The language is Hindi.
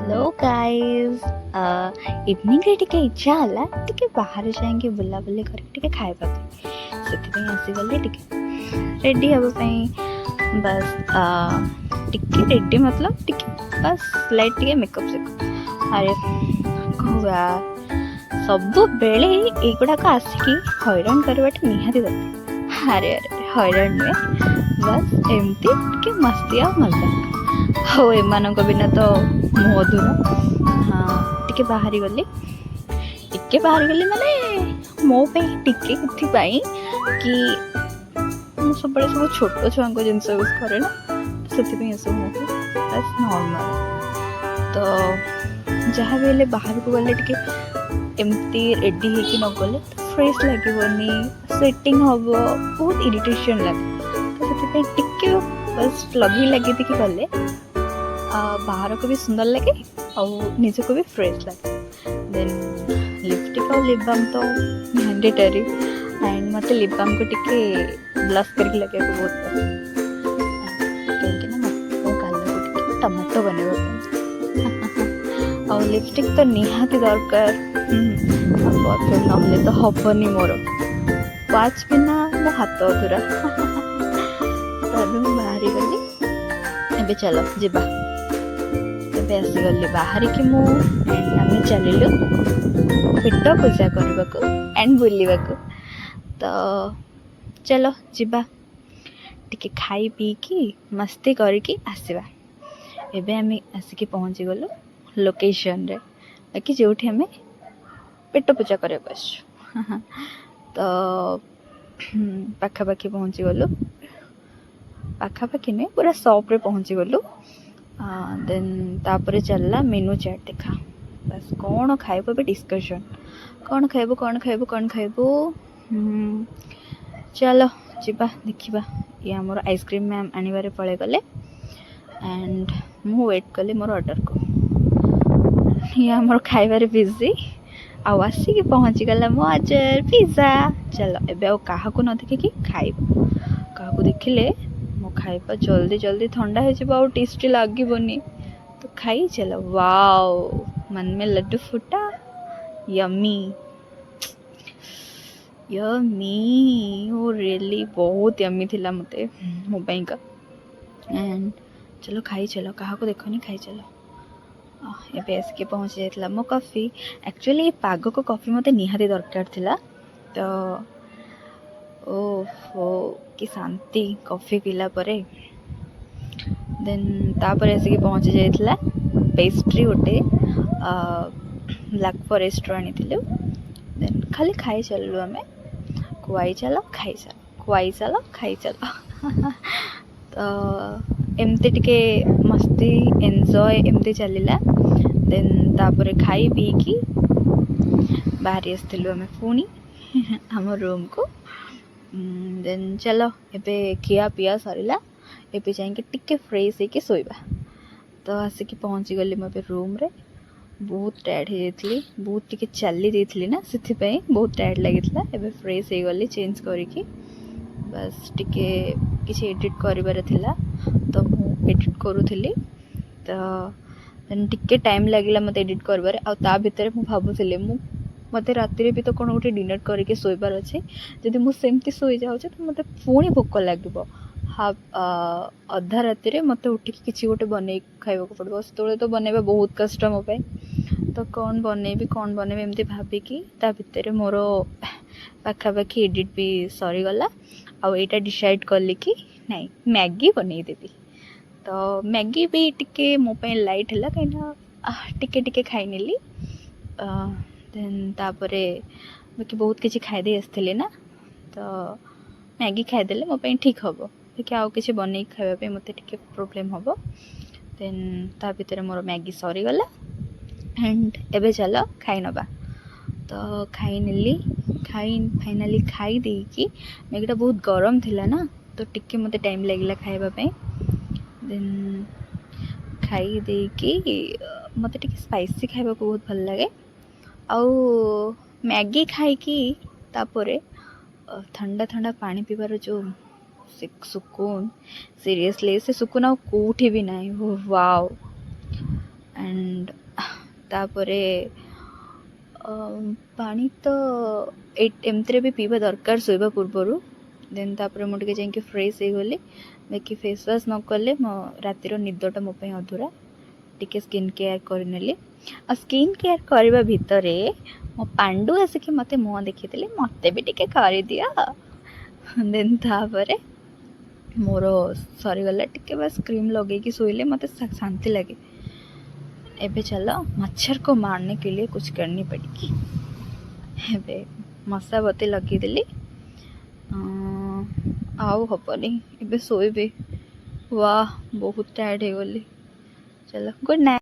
Hello guys. इवनिंग रे टिके इच्छा हला टिके बाहर जाएंगे बुला बुली कर टिके खाइबा से आसी गले टिके रेडी हबो पई बस टिके रेडी मतलब टिके बस लाइट टिके मेकअप से अरे कहूआ सब बेले एगुड़ाक आसिकी हैरान करवाटा निहाती दरकार। अरे अरे हैरान नुहे बस एमती टिके मस्ती आ मजा हो एमानक बिना तो मुँह अधूरा। हाँ टिके बाहरी गली माने मो पे टिके किथि कि ମୁଁ ସବୁବେଳେ ସବୁ ଛୋଟ ଛୁଆଙ୍କ ଜିନିଷ ୟୁଜ୍ କରେ ନା, ସେଥିପାଇଁ ଏସବୁ ମୋ ବାସ୍ ନର୍ମାଲ୍। ତ ଯାହା ବି ହେଲେ ବାହାରକୁ ଗଲେ ଟିକେ ଏମିତି ରେଡ଼ି ହେଇକି ନ ଗଲେ ଫ୍ରେଶ୍ ଲାଗିବନି, ସ୍ୱେଟିଂ ହେବ, ବହୁତ ଇରିଟେସନ୍ ଲାଗେ। ତ ସେଥିପାଇଁ ଟିକେ ବାସ୍ ଲଗେଇ ଦେଇକି ଗଲେ ବାହାରକୁ ବି ସୁନ୍ଦର ଲାଗେ ଆଉ ନିଜକୁ ବି ଫ୍ରେଶ୍ ଲାଗେ। ଦେନ୍ ଲିପଷ୍ଟିକ୍ ଆଉ ଲିପ୍ ବାମ୍ ତ ମ୍ୟାଣ୍ଡେଟରୀ, एंड मत लिप बाम को टिके ब्लश करके लगे बहुत पसंद कहीं ना मो गाल को टिके टमाटो बनेबा और लिपस्टिक तो निहाती दरकार। परफ्यूम नहले तो हबनी मोर पाँच बिना मो हाथ अधूरा। तभी बाहरी गली एबे चलो जिबा एबे आसी गली बाहरी कि मु एंड आमे चलिलु पेट पूजा करबा को एंड बुलिबा को। तो चलो जिबा टिके खाई पी की मस्ती करके आसवा। एबे आमे आसिकी पहुँची गलु लोकेशन रे बाकी जोठी आमे पेट पूजा करे बस। तो पाखापाखी पहुँची गलु, पाखापाखी नहीं पूरा शॉप रे पहुँची गलु। देन तापरे चलला मेनू चार्ट देखा बस कौन खाइबो बे डिस्कशन कौन खाइबो चलो जीवा देखा। ये आमर आइसक्रीम मैम आनबारे पड़े गले एंड मु वेट कली मोर ऑर्डर को। ये आमर खाइबारे बिजी आसिक पहुँची गला मो अजर पिज्जा। चलो एबे क्या न देखिकी खाइबा, क्या देखिले मो खाइबा जल्दी जल्दी ठंडा हो टेस्टी लगनी। तो खाई चलो वाओ मन में लड्डू फूटा यम्मी ओ रियली बहुत यम्मी थिला मते मो पाई का। एंड चलो खाई चलो क्या देखनी खाई चलो। एबे आसिके पहुँची जाइला मो कॉफ़ी। एक्चुअली पाग को कॉफ़ी मते निहाती दरकार थिला। तो ओहो कि शांति कॉफ़ी पीला परे। देन तापर आसिके पहुँची जाइला पेस्ट्री गोटे ब्लैक फॉरेस्ट आनी। देन खाली खाई चलू आमे खुआई चलो खाई चलो खुआई चलो खाई चलो। तो एमती टिके मस्ती एंजॉय एमती चलला। देन तापर खाई पी की बाहरी आसलु आमे पुणी आम रूम को। देन चलो एबे खिया पिया सरला एबे जाइके टिके फ्रेश होके सोइबा। तो आसिक पहुँची गली मैं रूम रे बहुत टायर्ड हो जाती, बहुत टिके चली जाइली ना से बहुत टायर्ड लगी। एबे फ्रेश हो गली चेंज करके बस टिके किसी एडिट कर तो मु एडिट करूली। तो टिके टाइम लगे मत एडिट कर भितर मु भावुली मत राति भी तो कौन गोटे डिनर करके शोबार अच्छे जदि मुझे शोई जाऊँ तो मत पुणी भोक लगे अधा राति मत उठिक किसी गोटे बन खावा पड़ो से तो बनवा बहुत कष्ट मो पे। तो कौन बनैबी एमती भाविकी ता भितर मोर पाखापाखी एडिट भी सरीगला। आउ एटा डिसाइड कली कि नहीं मैगी बनईदेवी। तो मैगी भी टिके मो पे लाइट है कहीं टिके टिके खाई नेली। देन तापरे बाकी बहुत किसी खाईदे आसती ना, तो मैगी खाईदे मो पे ठीक हम कि आउ कि बन खावाई मत टिके प्रोब्लेम हम। देन ता भितर मोर मैगी सरीगला एंड एबे चलो खाई नबा। तो खाई नेली फाइनाली खाई देकी मैगीटा बहुत गरम थिला ना, तो टिके मते टाइम लगिला खाइबा पे। देन खाई देकी मते टिके स्पाइसी खाइबा को बहुत भल लगे। आउ मैगी खाई तापरे ठंडा ठंडा पानी पीबार जो सुकून सीरियसली से सुकून आ कोठी भी नहीं। वाओ एंड तापरे पानी तो एमती भी पीवा दरकार शोवा पूर्वर देन तापर मुझे जाकि फ्रेश हो गली बाकी फेस वाश न कले मो रातिर निदटा मो अधूरा टिके स्किन केयर करनेली आ स्किन केयर करने भितर मो पांडु आसिक मत मुह देखी मत भी टिके कर दिया देन तापर मोर सरीगला टिके बस क्रीम लगे शोले मत शांति लगे। एबे चलो मच्छर को मारने के लिए कुछ करनी पड़ेगी। एबे मशा बत्ती लगेदेली आउ हबनी एबे शोबे। वाह बहुत टायर्ड हो गली। चलो गुड नाइट।